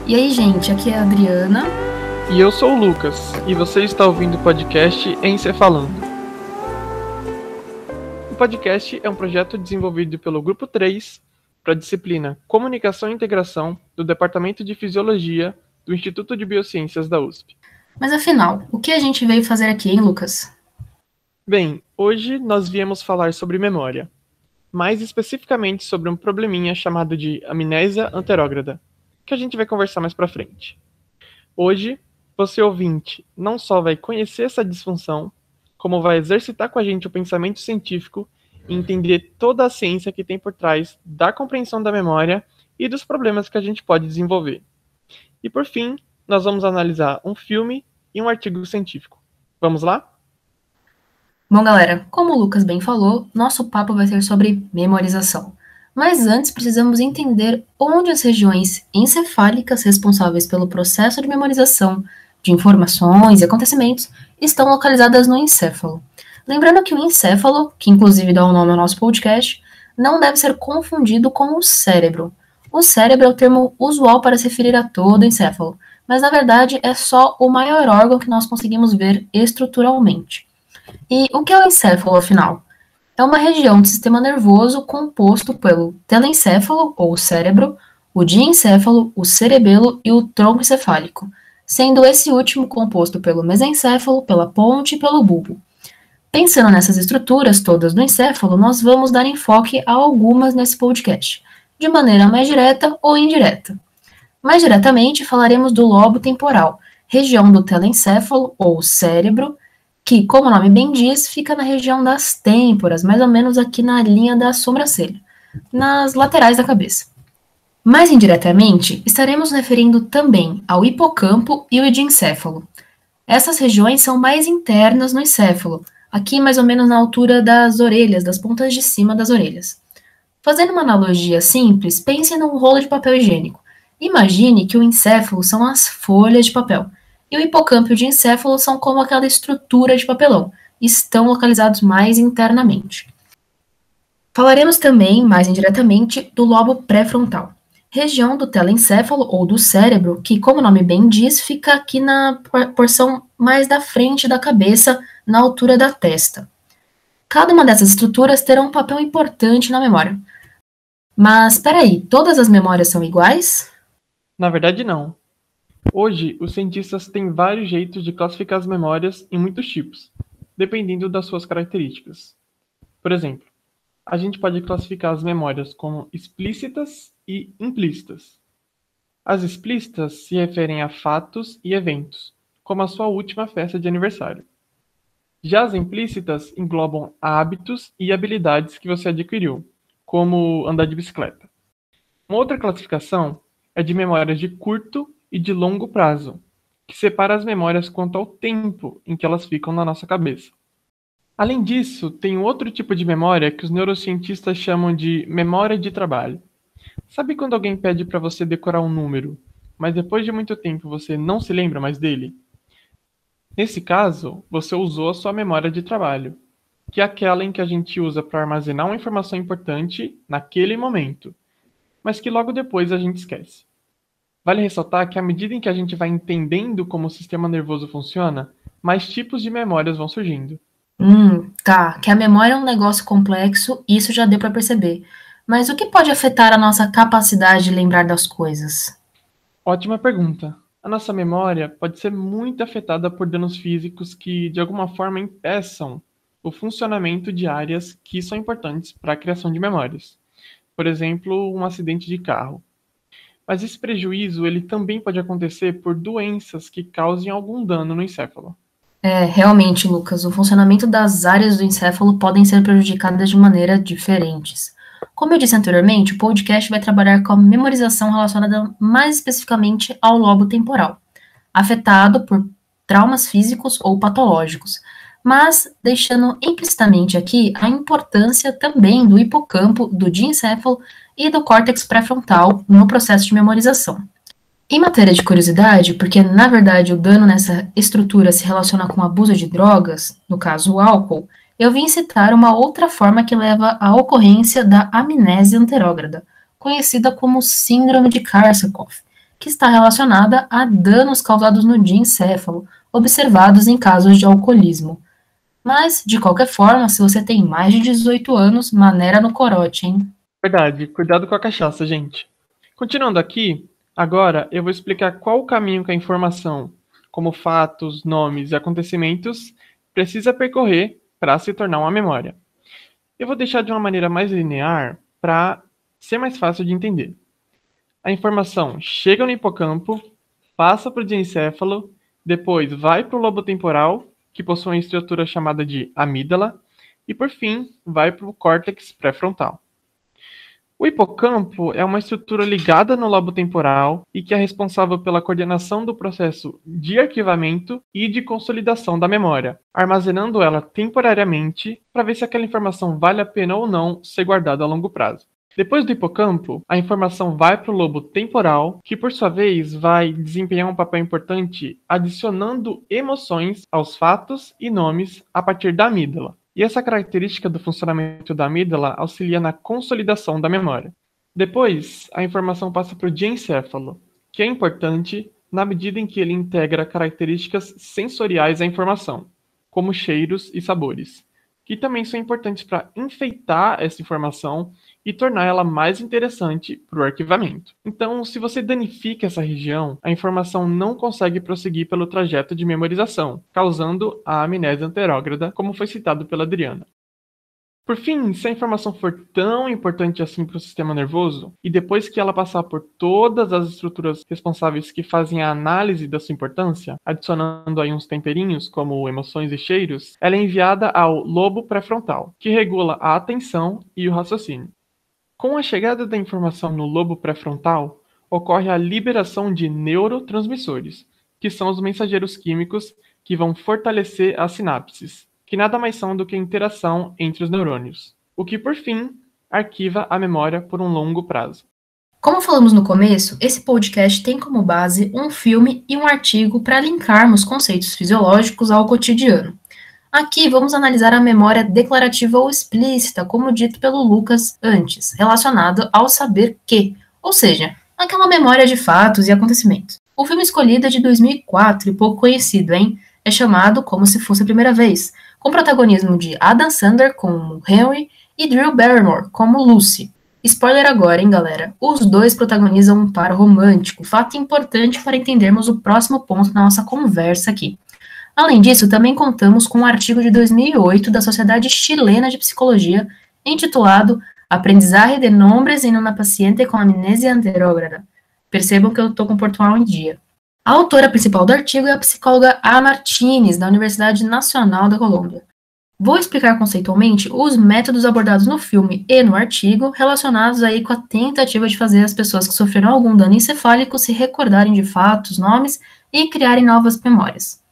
E aí, gente, aqui é a Adriana. E eu sou o Lucas, e você está ouvindo o podcast Encefalando. O podcast é um projeto desenvolvido pelo Grupo 3 para a disciplina Comunicação e Integração do Departamento de Fisiologia do Instituto de Biociências da USP. Mas afinal, o que a gente veio fazer aqui, hein, Lucas? Bem, hoje nós viemos falar sobre memória, mais especificamente sobre um probleminha chamado de amnésia anterógrada, que a gente vai conversar mais pra frente. Hoje, você ouvinte não só vai conhecer essa disfunção, como vai exercitar com a gente o pensamento científico e entender toda a ciência que tem por trás da compreensão da memória e dos problemas que a gente pode desenvolver. E por fim, nós vamos analisar um filme e um artigo científico. Vamos lá? Bom, galera, como o Lucas bem falou, nosso papo vai ser sobre memorização. Mas antes precisamos entender onde as regiões encefálicas responsáveis pelo processo de memorização de informações e acontecimentos estão localizadas no encéfalo. Lembrando que o encéfalo, que inclusive dá o nome ao nosso podcast, não deve ser confundido com o cérebro. O cérebro é o termo usual para se referir a todo o encéfalo, mas na verdade é só o maior órgão que nós conseguimos ver estruturalmente. E o que é o encéfalo, afinal? É uma região do sistema nervoso composto pelo telencéfalo, ou cérebro, o diencéfalo, o cerebelo e o tronco encefálico, sendo esse último composto pelo mesencéfalo, pela ponte e pelo bulbo. Pensando nessas estruturas todas do encéfalo, nós vamos dar enfoque a algumas nesse podcast, de maneira mais direta ou indireta. Mais diretamente, falaremos do lobo temporal, região do telencéfalo, ou cérebro, que, como o nome bem diz, fica na região das têmporas, mais ou menos aqui na linha da sobrancelha, nas laterais da cabeça. Mais indiretamente, estaremos nos referindo também ao hipocampo e o diencéfalo. Essas regiões são mais internas no encéfalo, aqui mais ou menos na altura das orelhas, das pontas de cima das orelhas. Fazendo uma analogia simples, pense num rolo de papel higiênico. Imagine que o encéfalo são as folhas de papel, e o hipocampo e o diencéfalo são como aquela estrutura de papelão, estão localizados mais internamente. Falaremos também, mais indiretamente, do lobo pré-frontal, região do telencéfalo ou do cérebro, que, como o nome bem diz, fica aqui na porção mais da frente da cabeça, na altura da testa. Cada uma dessas estruturas terá um papel importante na memória. Mas, espera aí, todas as memórias são iguais? Na verdade, não. Hoje, os cientistas têm vários jeitos de classificar as memórias em muitos tipos, dependendo das suas características. Por exemplo, a gente pode classificar as memórias como explícitas e implícitas. As explícitas se referem a fatos e eventos, como a sua última festa de aniversário. Já as implícitas englobam hábitos e habilidades que você adquiriu, como andar de bicicleta. Uma outra classificação é de memórias de curto e de longo prazo, que separa as memórias quanto ao tempo em que elas ficam na nossa cabeça. Além disso, tem outro tipo de memória que os neurocientistas chamam de memória de trabalho. Sabe quando alguém pede para você decorar um número, mas depois de muito tempo você não se lembra mais dele? Nesse caso, você usou a sua memória de trabalho, que é aquela em que a gente usa para armazenar uma informação importante naquele momento, mas que logo depois a gente esquece. Vale ressaltar que à medida em que a gente vai entendendo como o sistema nervoso funciona, mais tipos de memórias vão surgindo. Tá, que a memória é um negócio complexo, isso já deu para perceber. Mas o que pode afetar a nossa capacidade de lembrar das coisas? Ótima pergunta. A nossa memória pode ser muito afetada por danos físicos que, de alguma forma, impeçam o funcionamento de áreas que são importantes para a criação de memórias. Por exemplo, um acidente de carro. Mas esse prejuízo ele também pode acontecer por doenças que causem algum dano no encéfalo. Realmente, Lucas, o funcionamento das áreas do encéfalo podem ser prejudicadas de maneira diferentes. Como eu disse anteriormente, o podcast vai trabalhar com a memorização relacionada mais especificamente ao lobo temporal, afetado por traumas físicos ou patológicos, mas deixando implicitamente aqui a importância também do hipocampo, do diencéfalo e do córtex pré-frontal no processo de memorização. Em matéria de curiosidade, porque na verdade o dano nessa estrutura se relaciona com o abuso de drogas, no caso o álcool, eu vim citar uma outra forma que leva à ocorrência da amnésia anterógrada, conhecida como síndrome de Korsakoff, que está relacionada a danos causados no diencéfalo, observados em casos de alcoolismo. Mas, de qualquer forma, se você tem mais de 18 anos, maneira no corote, hein? Verdade, cuidado com a cachaça, gente. Continuando aqui, agora eu vou explicar qual o caminho que a informação, como fatos, nomes e acontecimentos, precisa percorrer para se tornar uma memória. Eu vou deixar de uma maneira mais linear para ser mais fácil de entender. A informação chega no hipocampo, passa para o diencéfalo, depois vai para o lobo temporal, que possui uma estrutura chamada de amígdala, e por fim vai para o córtex pré-frontal. O hipocampo é uma estrutura ligada no lobo temporal e que é responsável pela coordenação do processo de arquivamento e de consolidação da memória, armazenando ela temporariamente para ver se aquela informação vale a pena ou não ser guardada a longo prazo. Depois do hipocampo, a informação vai para o lobo temporal, que por sua vez vai desempenhar um papel importante adicionando emoções aos fatos e nomes a partir da amígdala. E essa característica do funcionamento da amígdala auxilia na consolidação da memória. Depois, a informação passa para o diencéfalo, que é importante na medida em que ele integra características sensoriais à informação, como cheiros e sabores, que também são importantes para enfeitar essa informação e tornar ela mais interessante para o arquivamento. Então, se você danifica essa região, a informação não consegue prosseguir pelo trajeto de memorização, causando a amnésia anterógrada, como foi citado pela Adriana. Por fim, se a informação for tão importante assim para o sistema nervoso, e depois que ela passar por todas as estruturas responsáveis que fazem a análise da sua importância, adicionando aí uns temperinhos como emoções e cheiros, ela é enviada ao lobo pré-frontal, que regula a atenção e o raciocínio. Com a chegada da informação no lobo pré-frontal, ocorre a liberação de neurotransmissores, que são os mensageiros químicos que vão fortalecer as sinapses, que nada mais são do que a interação entre os neurônios, o que, por fim, arquiva a memória por um longo prazo. Como falamos no começo, esse podcast tem como base um filme e um artigo para linkarmos conceitos fisiológicos ao cotidiano. Aqui vamos analisar a memória declarativa ou explícita, como dito pelo Lucas antes, relacionado ao saber que, ou seja, aquela memória de fatos e acontecimentos. O filme escolhido é de 2004 e pouco conhecido, hein? É chamado Como Se Fosse a Primeira Vez, com protagonismo de Adam Sandler como Henry e Drew Barrymore como Lucy. Spoiler agora, hein, galera? Os dois protagonizam um par romântico, fato importante para entendermos o próximo ponto da nossa conversa aqui. Além disso, também contamos com um artigo de 2008 da Sociedade Chilena de Psicologia, intitulado Aprendizaje de Nombres em uma Paciente com Amnésia Anterógrada. Percebam que eu estou com o portugal em dia. A autora principal do artigo é a psicóloga A. Martínez, da Universidade Nacional da Colômbia. Vou explicar conceitualmente os métodos abordados no filme e no artigo, relacionados aí com a tentativa de fazer as pessoas que sofreram algum dano encefálico se recordarem de fatos, nomes e criarem novas memórias.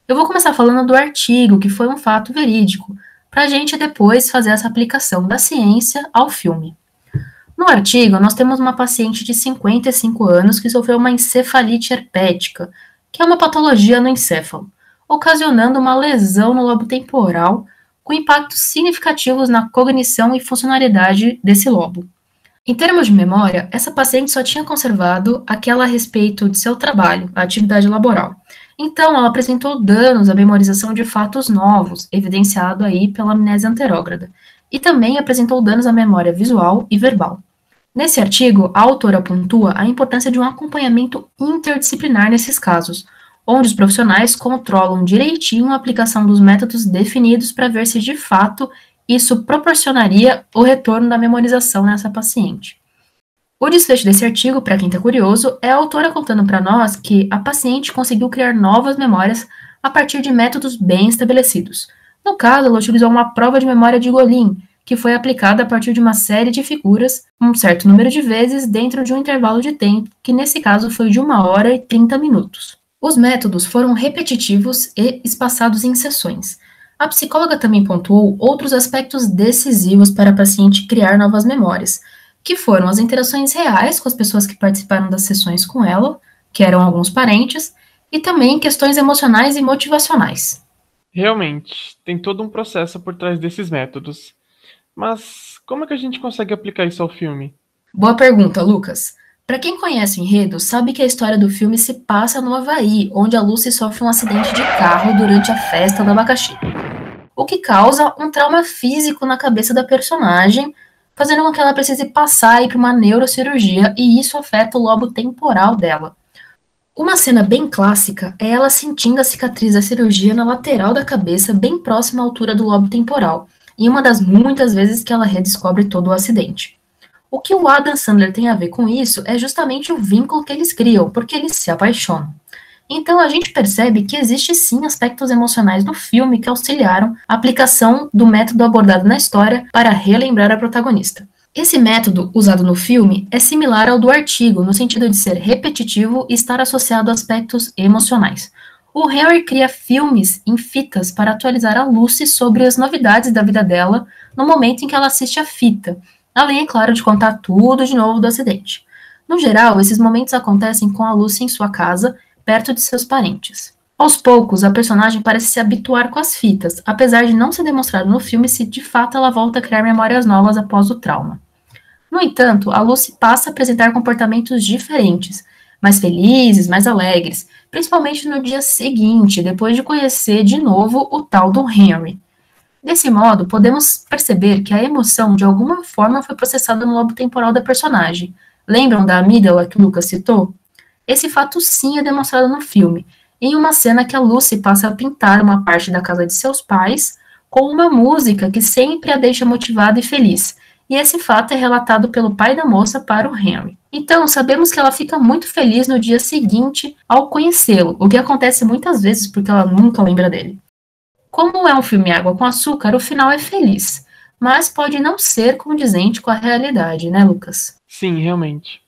Eu vou começar falando do artigo, que foi um fato verídico, para a gente depois fazer essa aplicação da ciência ao filme. No artigo, nós temos uma paciente de 55 anos que sofreu uma encefalite herpética, que é uma patologia no encéfalo, ocasionando uma lesão no lobo temporal, com impactos significativos na cognição e funcionalidade desse lobo. Em termos de memória, essa paciente só tinha conservado aquela a respeito de seu trabalho, a atividade laboral. Então, ela apresentou danos à memorização de fatos novos, evidenciado aí pela amnésia anterógrada, e também apresentou danos à memória visual e verbal. Nesse artigo, a autora pontua a importância de um acompanhamento interdisciplinar nesses casos, onde os profissionais controlam direitinho a aplicação dos métodos definidos para ver se, de fato, isso proporcionaria o retorno da memorização nessa paciente. O desfecho desse artigo, para quem está curioso, é a autora contando para nós que a paciente conseguiu criar novas memórias a partir de métodos bem estabelecidos. No caso, ela utilizou uma prova de memória de Golin, que foi aplicada a partir de uma série de figuras, um certo número de vezes, dentro de um intervalo de tempo, que nesse caso foi de 1h e 30 minutos. Os métodos foram repetitivos e espaçados em sessões. A psicóloga também pontuou outros aspectos decisivos para a paciente criar novas memórias, que foram as interações reais com as pessoas que participaram das sessões com ela, que eram alguns parentes, e também questões emocionais e motivacionais. Realmente, tem todo um processo por trás desses métodos. Mas como é que a gente consegue aplicar isso ao filme? Boa pergunta, Lucas. Para quem conhece o enredo, sabe que a história do filme se passa no Havaí, onde a Lucy sofre um acidente de carro durante a festa do abacaxi, o que causa um trauma físico na cabeça da personagem, fazendo com que ela precise passar por uma neurocirurgia, e isso afeta o lobo temporal dela. Uma cena bem clássica é ela sentindo a cicatriz da cirurgia na lateral da cabeça, bem próxima à altura do lobo temporal, e uma das muitas vezes que ela redescobre todo o acidente. O que o Adam Sandler tem a ver com isso é justamente o vínculo que eles criam, porque eles se apaixonam. Então a gente percebe que existe sim aspectos emocionais no filme que auxiliaram a aplicação do método abordado na história para relembrar a protagonista. Esse método usado no filme é similar ao do artigo, no sentido de ser repetitivo e estar associado a aspectos emocionais. O Henry cria filmes em fitas para atualizar a Lucy sobre as novidades da vida dela no momento em que ela assiste a fita, além, é claro, de contar tudo de novo do acidente. No geral, esses momentos acontecem com a Lucy em sua casa, perto de seus parentes. Aos poucos, a personagem parece se habituar com as fitas, apesar de não ser demonstrado no filme se de fato ela volta a criar memórias novas após o trauma. No entanto, a Lucy passa a apresentar comportamentos diferentes, mais felizes, mais alegres, principalmente no dia seguinte, depois de conhecer de novo o tal do Henry. Desse modo, podemos perceber que a emoção de alguma forma foi processada no lobo temporal da personagem. Lembram da amígdala que o Lucas citou? Esse fato sim é demonstrado no filme, em uma cena que a Lucy passa a pintar uma parte da casa de seus pais com uma música que sempre a deixa motivada e feliz. E esse fato é relatado pelo pai da moça para o Henry. Então, sabemos que ela fica muito feliz no dia seguinte ao conhecê-lo, o que acontece muitas vezes porque ela nunca lembra dele. Como é um filme Água com Açúcar, o final é feliz, mas pode não ser condizente com a realidade, né, Lucas? Sim, realmente.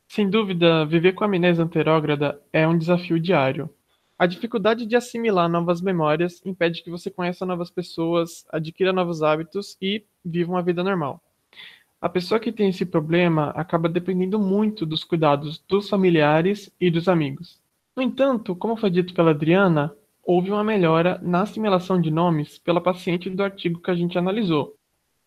Sem dúvida, viver com amnésia anterógrada é um desafio diário. A dificuldade de assimilar novas memórias impede que você conheça novas pessoas, adquira novos hábitos e viva uma vida normal. A pessoa que tem esse problema acaba dependendo muito dos cuidados dos familiares e dos amigos. No entanto, como foi dito pela Adriana, houve uma melhora na assimilação de nomes pela paciente do artigo que a gente analisou.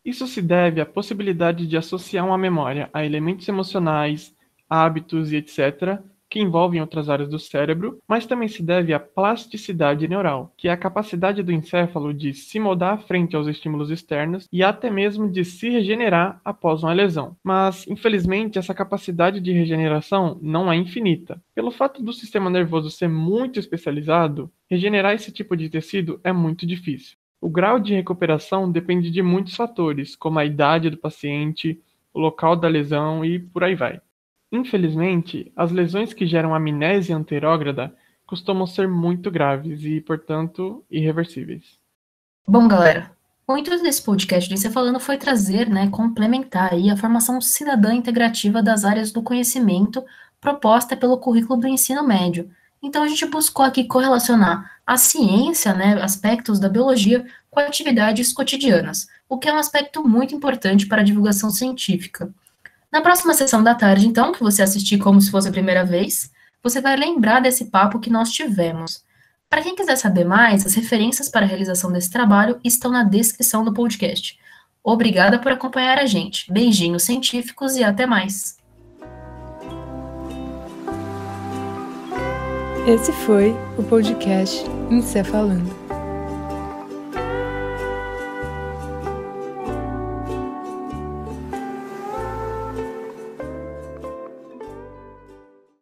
Isso se deve à possibilidade de associar uma memória a elementos emocionais, hábitos e etc., que envolvem outras áreas do cérebro, mas também se deve à plasticidade neural, que é a capacidade do encéfalo de se moldar frente aos estímulos externos e até mesmo de se regenerar após uma lesão. Mas, infelizmente, essa capacidade de regeneração não é infinita. Pelo fato do sistema nervoso ser muito especializado, regenerar esse tipo de tecido é muito difícil. O grau de recuperação depende de muitos fatores, como a idade do paciente, o local da lesão e por aí vai. Infelizmente, as lesões que geram amnésia anterógrada costumam ser muito graves e, portanto, irreversíveis. Bom, galera, o intuito desse podcast de Você Falando foi trazer, complementar aí a formação cidadã integrativa das áreas do conhecimento proposta pelo currículo do ensino médio. Então, a gente buscou aqui correlacionar a ciência, aspectos da biologia, com atividades cotidianas, o que é um aspecto muito importante para a divulgação científica. Na próxima sessão da tarde, então, que você assistir como se fosse a primeira vez, você vai lembrar desse papo que nós tivemos. Para quem quiser saber mais, as referências para a realização desse trabalho estão na descrição do podcast. Obrigada por acompanhar a gente. Beijinhos científicos e até mais. Esse foi o podcast Em Cé Falando.